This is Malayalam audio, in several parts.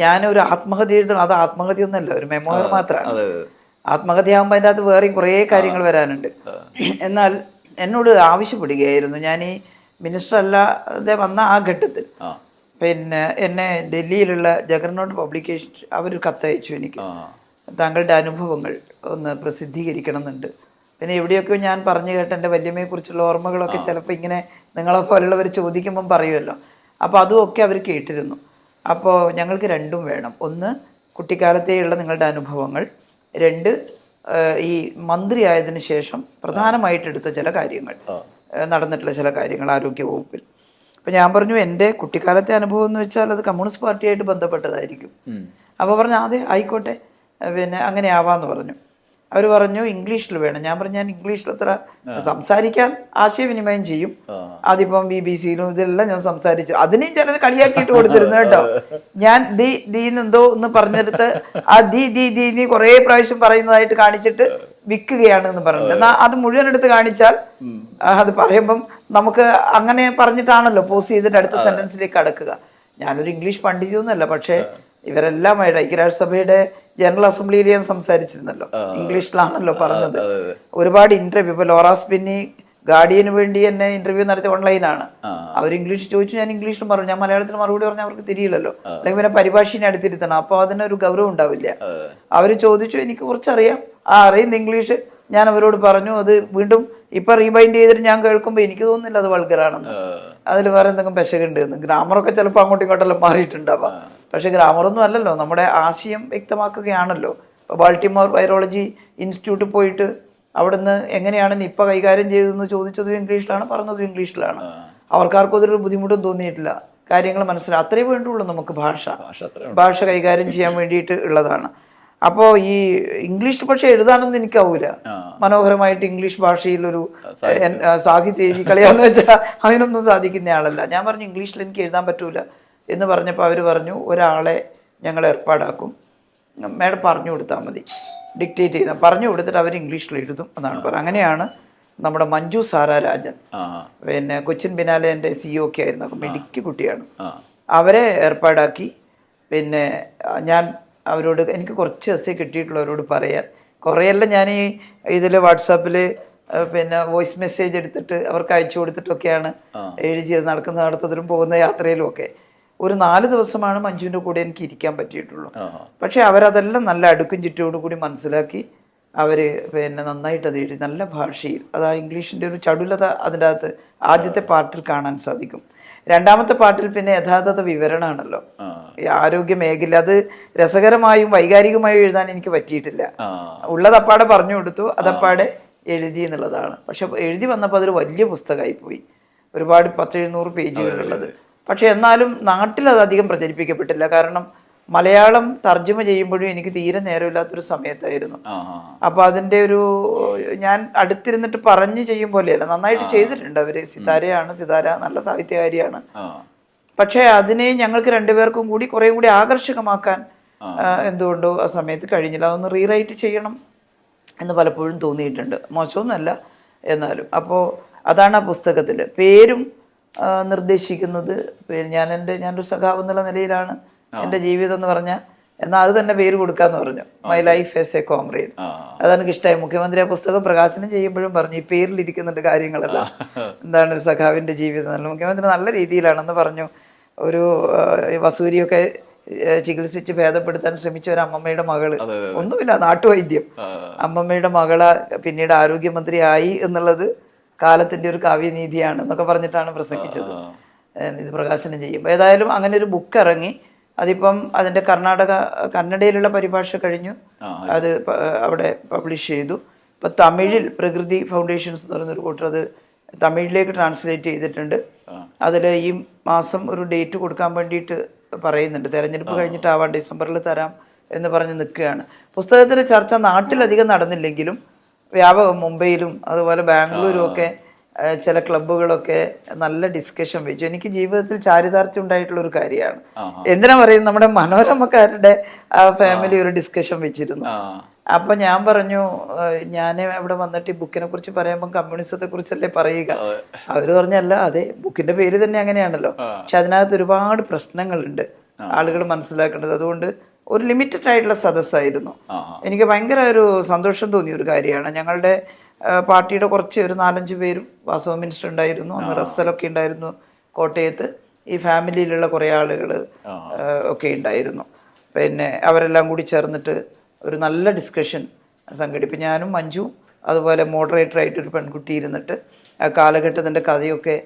ഞാനൊരു ആത്മകഥ എഴുതണം, അത് ആത്മകഥയൊന്നുമല്ല, ഒരു മെമ്മോയർ മാത്രമാണ്. ആത്മകഥയാകുമ്പോൾ അതിൻ്റെ അകത്ത് വേറെയും കുറേ കാര്യങ്ങൾ വരാനുണ്ട്. എന്നാൽ എന്നോട് ആവശ്യപ്പെടുകയായിരുന്നു, ഞാൻ ഈ മിനിസ്റ്റർ അല്ലാതെ വന്ന ആ ഘട്ടത്തിൽ പിന്നെ എന്നെ ഡൽഹിയിലുള്ള ജഗർനോട്ട് പബ്ലിക്കേഷൻ അവർ കത്തയച്ചു എനിക്ക്, താങ്കളുടെ അനുഭവങ്ങൾ ഒന്ന് പ്രസിദ്ധീകരിക്കണം എന്നുണ്ട്. പിന്നെ എവിടെയൊക്കെ ഞാൻ പറഞ്ഞു കേട്ട എൻ്റെ വല്യമ്മയെക്കുറിച്ചുള്ള ഓർമ്മകളൊക്കെ ചിലപ്പോൾ ഇങ്ങനെ നിങ്ങളെ പോലുള്ളവർ ചോദിക്കുമ്പം പറയുമല്ലോ, അപ്പോൾ അതുമൊക്കെ അവർ കേട്ടിരുന്നു. അപ്പോൾ ഞങ്ങൾക്ക് രണ്ടും വേണം, ഒന്ന് കുട്ടിക്കാലത്തെയുള്ള നിങ്ങളുടെ അനുഭവങ്ങൾ, രണ്ട് ഈ മന്ത്രി ആയതിനു ശേഷം പ്രധാനമായിട്ടെടുത്ത ചില കാര്യങ്ങൾ, നടന്നിട്ടുള്ള ചില കാര്യങ്ങൾ ആരോഗ്യ വകുപ്പിൽ. അപ്പം ഞാൻ പറഞ്ഞു എൻ്റെ കുട്ടിക്കാലത്തെ അനുഭവം എന്ന് വെച്ചാൽ അത് കമ്മ്യൂണിസ്റ്റ് പാർട്ടിയായിട്ട് ബന്ധപ്പെട്ടതായിരിക്കും. അപ്പോൾ പറഞ്ഞു അതെ ആയിക്കോട്ടെ, പിന്നെ അങ്ങനെ ആവാമെന്ന് പറഞ്ഞു. അവർ പറഞ്ഞു ഇംഗ്ലീഷിൽ വേണം. ഞാൻ പറഞ്ഞു ഞാൻ ഇംഗ്ലീഷിൽ അത്ര സംസാരിക്കാൻ ആശയവിനിമയം ചെയ്യും, അതിപ്പം BBC-യിലും ഇതെല്ലാം ഞാൻ സംസാരിച്ചു. അതിനെയും ചിലർ കളിയാക്കിയിട്ട് കൊടുത്തിരുന്നു കേട്ടോ. ഞാൻ എന്തോ ഒന്ന് പറഞ്ഞെടുത്ത് ആ നീ കുറേ പ്രാവശ്യം പറയുന്നതായിട്ട് കാണിച്ചിട്ട് വിൽക്കുകയാണ് എന്ന് പറഞ്ഞിട്ട്, എന്നാൽ അത് മുഴുവൻ എടുത്ത് കാണിച്ചാൽ അത് പറയുമ്പം നമുക്ക് അങ്ങനെ പറഞ്ഞിട്ടാണല്ലോ പോസ് ചെയ്തിട്ട് അടുത്ത സെന്റൻസിലേക്ക് കടക്കുക. ഞാനൊരു ഇംഗ്ലീഷ് പണ്ഡിതയൊന്നുമല്ല, പക്ഷേ ഇവരെല്ലാമായിട്ട് ഐക്യരാഷ്ട്രസഭയുടെ ജനറൽ അസംബ്ലിയിൽ ഞാൻ സംസാരിച്ചിരുന്നല്ലോ, ഇംഗ്ലീഷിലാണല്ലോ പറഞ്ഞത്. ഒരുപാട് ഇന്റർവ്യൂ, ഇപ്പോൾ ലോറാസ് പിന്നി ഗാർഡിയന് വേണ്ടി എന്നെ ഇന്റർവ്യൂ നടത്തി ഓൺലൈനാണ്. അവർ ഇംഗ്ലീഷ് ചോദിച്ചു, ഞാൻ ഇംഗ്ലീഷിൽ പറഞ്ഞു. ഞാൻ മലയാളത്തിൽ മറുപടി പറഞ്ഞാൽ അവർക്ക് തിരിയില്ലല്ലോ, അല്ലെങ്കിൽ പിന്നെ പരിഭാഷയെ അടുത്തിരുത്തണം, അപ്പോൾ അതിനൊരു ഗൗരവം ഉണ്ടാവില്ല. അവർ ചോദിച്ചു, എനിക്ക് കുറച്ചറിയാം, അറിയുന്ന ഇംഗ്ലീഷ് ഞാൻ അവരോട് പറഞ്ഞു. അത് വീണ്ടും ഇപ്പൊ റീബൈൻഡ് ചെയ്തിട്ട് ഞാൻ കേൾക്കുമ്പോൾ എനിക്ക് തോന്നുന്നില്ല അത് വൾഗറാണെന്ന്, അതിൽ വേറെ എന്തെങ്കിലും പെശകുണ്ട് എന്ന്. ഗ്രാമറൊക്കെ ചിലപ്പോൾ അങ്ങോട്ടും ഇങ്ങോട്ടെല്ലാം മാറിയിട്ടുണ്ടാവാം, പക്ഷെ ഗ്രാമറൊന്നും അല്ലല്ലോ, നമ്മുടെ ആശയം വ്യക്തമാക്കുകയാണല്ലോ. ഇപ്പോൾ ബാൾട്ടിമോർ വൈറോളജി ഇൻസ്റ്റിറ്റ്യൂട്ടിൽ പോയിട്ട് അവിടുന്ന് എങ്ങനെയാണ് നിപ്പ കൈകാര്യം ചെയ്തതെന്ന് ചോദിച്ചതും ഇംഗ്ലീഷിലാണ്, പറഞ്ഞതും ഇംഗ്ലീഷിലാണ്. അവർക്കാർക്കും അതൊരു ബുദ്ധിമുട്ടും തോന്നിയിട്ടില്ല, കാര്യങ്ങൾ മനസ്സിലാവും. അത്രയേ വേണ്ടുള്ളൂ നമുക്ക് ഭാഷ കൈകാര്യം ചെയ്യാൻ വേണ്ടിയിട്ട് ഉള്ളതാണ്. അപ്പോൾ ഈ ഇംഗ്ലീഷ് പക്ഷെ എഴുതാനൊന്നും എനിക്കാവൂല, മനോഹരമായിട്ട് ഇംഗ്ലീഷ് ഭാഷയിൽ ഒരു സാഹിത്യം എഴുതി കളയാന്ന് വെച്ചാൽ അതിനൊന്നും സാധിക്കുന്ന ആളല്ല. ഞാൻ പറഞ്ഞു ഇംഗ്ലീഷിൽ എനിക്ക് എഴുതാൻ പറ്റൂല എന്ന് പറഞ്ഞപ്പോൾ അവർ പറഞ്ഞു ഒരാളെ ഞങ്ങൾ ഏർപ്പാടാക്കും, മേഡം പറഞ്ഞു കൊടുത്താൽ മതി, ഡിക്റ്റേറ്റ് ചെയ്താൽ പറഞ്ഞു കൊടുത്തിട്ട് അവർ ഇംഗ്ലീഷിൽ എഴുതും എന്നാണ് പറയുന്നത്. അങ്ങനെയാണ് നമ്മുടെ മഞ്ജു സാരാ രാജൻ, പിന്നെ കൊച്ചിൻ ബിനാലേൻ്റെ CEO ഒക്കെ ആയിരുന്നു, അപ്പം മിടുക്കി കുട്ടിയാണ്, അവരെ ഏർപ്പാടാക്കി. പിന്നെ ഞാൻ അവരോട് എനിക്ക് കുറച്ച് എസ്സേ കിട്ടിയിട്ടുള്ളവരോട് പറയാൻ, കുറേയെല്ലാം ഞാൻ ഈ ഇതിൽ വാട്സാപ്പിൽ പിന്നെ വോയിസ് മെസ്സേജ് എടുത്തിട്ട് അവർക്ക് അയച്ചു കൊടുത്തിട്ടൊക്കെയാണ് എഴുതിയത്, നടക്കുന്ന നടത്തത്തിലും പോകുന്ന യാത്രയിലും ഒക്കെ. ഒരു 4 ദിവസമാണ് മഞ്ജുവിൻ്റെ കൂടെ എനിക്ക് ഇരിക്കാൻ പറ്റിയിട്ടുള്ളൂ. പക്ഷേ അവരതെല്ലാം നല്ല അടുക്കും ചിട്ടയോടു കൂടി മനസ്സിലാക്കി അവർ പിന്നെ നന്നായിട്ട് അത് എഴുതി, നല്ല ഭാഷയിൽ. അത് ആ ഇംഗ്ലീഷിൻ്റെ ഒരു ചടുലത അതിൻ്റെ അകത്ത് ആദ്യത്തെ പാർട്ടിൽ കാണാൻ സാധിക്കും. രണ്ടാമത്തെ പാർട്ടിൽ പിന്നെ യഥാർത്ഥ വിവരണമാണല്ലോ, ഈ ആരോഗ്യ മേഖല. അത് രസകരമായും വൈകാരികമായും എഴുതാൻ എനിക്ക് പറ്റിയിട്ടില്ല. ഉള്ളതപ്പാടെ പറഞ്ഞു കൊടുത്തു, അതപ്പാടെ എഴുതി എന്നുള്ളതാണ്. പക്ഷെ എഴുതി വന്നപ്പോൾ അതൊരു വലിയ പുസ്തകമായി പോയി, ഒരുപാട് 100-700 പേജുകളുള്ളത്. പക്ഷെ എന്നാലും നാട്ടിൽ അത് അധികം പ്രചരിപ്പിക്കപ്പെട്ടില്ല, കാരണം മലയാളം തർജ്ജമ ചെയ്യുമ്പോഴും എനിക്ക് തീരെ നേരമില്ലാത്തൊരു സമയത്തായിരുന്നു. അപ്പൊ അതിൻ്റെ ഒരു ഞാൻ അടുത്തിരുന്നിട്ട് പറഞ്ഞു ചെയ്യും പോലെയല്ല, നന്നായിട്ട് ചെയ്തിട്ടുണ്ട് അവര്. സിതാര നല്ല സാഹിത്യകാരിയാണ്. പക്ഷെ അതിനെ ഞങ്ങൾക്ക് രണ്ടുപേർക്കും കൂടി കുറേ കൂടി ആകർഷകമാക്കാൻ എന്തുകൊണ്ടോ ആ സമയത്ത് കഴിഞ്ഞില്ല. അതൊന്ന് റീറൈറ്റ് ചെയ്യണം എന്ന് പലപ്പോഴും തോന്നിയിട്ടുണ്ട്, മോശമൊന്നുമല്ല എന്നാലും. അപ്പോൾ അതാണ് ആ പുസ്തകത്തിൽ പേരും നിർദ്ദേശിക്കുന്നത്. ഞാനൊരു സഖാവ് എന്നുള്ള നിലയിലാണ് എൻ്റെ ജീവിതം എന്ന് പറഞ്ഞാൽ, എന്നാൽ അത് തന്നെ പേര് കൊടുക്കാന്ന് പറഞ്ഞു, my life as A comrade. അതെനിക്ക് ഇഷ്ടമായി. മുഖ്യമന്ത്രി ആ പുസ്തകം പ്രകാശനം ചെയ്യുമ്പോഴും പറഞ്ഞു ഈ പേരിലിരിക്കുന്നുണ്ട് കാര്യങ്ങളെല്ലാം, എന്താണ് ഒരു സഖാവിൻ്റെ ജീവിതം എന്നല്ല. മുഖ്യമന്ത്രി നല്ല രീതിയിലാണെന്ന് പറഞ്ഞു. ഒരു വസൂരിയൊക്കെ ചികിത്സിച്ച് ഭേദപ്പെടുത്താൻ ശ്രമിച്ച ഒരു അമ്മമ്മയുടെ മകള്, ഒന്നുമില്ല നാട്ടുവൈദ്യം, അമ്മമ്മയുടെ മകള് പിന്നീട് ആരോഗ്യമന്ത്രി ആയി എന്നുള്ളത് കാലത്തിൻ്റെ ഒരു കാവ്യനീതിയാണ് എന്നൊക്കെ പറഞ്ഞിട്ടാണ് പ്രസംഗിച്ചത് ഇത് പ്രകാശനം ചെയ്യുമ്പോൾ. ഏതായാലും അങ്ങനെ ഒരു ബുക്ക് ഇറങ്ങി. അതിപ്പം അതിൻ്റെ കന്നഡയിലുള്ള പരിഭാഷ കഴിഞ്ഞു, അത് അവിടെ പബ്ലിഷ് ചെയ്തു. ഇപ്പം തമിഴിൽ പ്രകൃതി ഫൗണ്ടേഷൻസ് എന്ന് പറയുന്നൊരു കൂട്ടർ അത് തമിഴിലേക്ക് ട്രാൻസ്ലേറ്റ് ചെയ്തിട്ടുണ്ട്. അതിൽ ഈ മാസം ഒരു ഡേറ്റ് കൊടുക്കാൻ വേണ്ടിയിട്ട് പറയുന്നുണ്ട്, തെരഞ്ഞെടുപ്പ് കഴിഞ്ഞിട്ടാവാം, ഡിസംബറിൽ തരാം എന്ന് പറഞ്ഞ് നിൽക്കുകയാണ്. പുസ്തകത്തിൻ്റെ ചർച്ച നാട്ടിലധികം നടന്നില്ലെങ്കിലും വ്യാപകം മുംബൈയിലും അതുപോലെ ബാംഗ്ലൂരും ഒക്കെ ചില ക്ലബ്ബുകളൊക്കെ നല്ല ഡിസ്കഷൻ വെച്ചു. എനിക്ക് ജീവിതത്തിൽ ചാരിതാർത്ഥ്യം ഉണ്ടായിട്ടുള്ളൊരു കാര്യമാണ്. എന്തിനാ പറയുന്നത്, നമ്മുടെ മനോരമക്കാരുടെ ഫാമിലി ഒരു ഡിസ്കഷൻ വെച്ചിരുന്നു. അപ്പൊ ഞാൻ പറഞ്ഞു, ഞാൻ ഇവിടെ വന്നിട്ട് ഈ ബുക്കിനെ കുറിച്ച് പറയുമ്പോൾ കമ്മ്യൂണിസത്തെ കുറിച്ചല്ലേ പറയുക. അവര് പറഞ്ഞല്ല, അതെ ബുക്കിന്റെ പേര് തന്നെ അങ്ങനെയാണല്ലോ, പക്ഷെ അതിനകത്ത് ഒരുപാട് പ്രശ്നങ്ങളുണ്ട്. ആളുകൾ മനസ്സിലാക്കേണ്ടത്. അതുകൊണ്ട് ഒരു ലിമിറ്റഡ് ആയിട്ടുള്ള സദസ്സായിരുന്നു. എനിക്ക് ഭയങ്കര ഒരു സന്തോഷം തോന്നിയ ഒരു കാര്യമാണ്. ഞങ്ങളുടെ പാർട്ടിയുടെ കുറച്ച് ഒരു 4-5 പേരും, വാസവ മിനിസ്റ്റർ ഉണ്ടായിരുന്നു, അന്ന് റസ്സലൊക്കെ ഉണ്ടായിരുന്നു കോട്ടയത്ത്, ഈ ഫാമിലിയിലുള്ള കുറേ ആളുകൾ ഒക്കെ ഉണ്ടായിരുന്നു. പിന്നെ അവരെല്ലാം കൂടി ചേർന്നിട്ട് ഒരു നല്ല ഡിസ്കഷൻ സംഘടിപ്പിക്കും. ഞാനും മഞ്ജു അതുപോലെ മോഡറേറ്ററായിട്ടൊരു പെൺകുട്ടി ഇരുന്നിട്ട് ആ കാലഘട്ടത്തിൻ്റെ കഥയൊക്കെ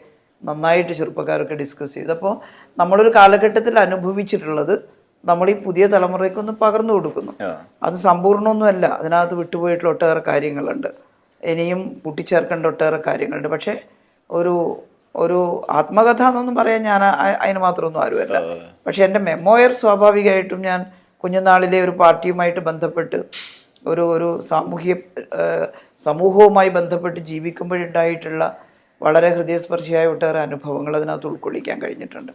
നന്നായിട്ട് ചെറുപ്പക്കാരൊക്കെ ഡിസ്കസ് ചെയ്തു. അപ്പോൾ നമ്മളൊരു കാലഘട്ടത്തിൽ അനുഭവിച്ചിട്ടുള്ളത് നമ്മൾ ഈ പുതിയ തലമുറയ്ക്കൊന്ന് പകർന്നു കൊടുക്കുന്നു. അത് സമ്പൂർണ്ണമൊന്നുമല്ല, അതിനകത്ത് വിട്ടുപോയിട്ടുള്ള ഒട്ടേറെ കാര്യങ്ങളുണ്ട്, ഇനിയും കൂട്ടിച്ചേർക്കേണ്ട ഒട്ടേറെ കാര്യങ്ങളുണ്ട്. പക്ഷേ ഒരു ഒരു ആത്മകഥ എന്നൊന്നും പറയാൻ ഞാൻ അതിന് മാത്രമൊന്നും ആരുമല്ല. പക്ഷെ എൻ്റെ മെമ്മോയർ സ്വാഭാവികമായിട്ടും ഞാൻ കുഞ്ഞുനാളിലെ ഒരു പാർട്ടിയുമായിട്ട് ബന്ധപ്പെട്ട് ഒരു സമൂഹവുമായി ബന്ധപ്പെട്ട് ജീവിക്കുമ്പോഴുണ്ടായിട്ടുള്ള വളരെ ഹൃദയസ്പർശിയായ ഒട്ടേറെ അനുഭവങ്ങൾ അതിനകത്ത് ഉൾക്കൊള്ളിക്കാൻ കഴിഞ്ഞിട്ടുണ്ട്.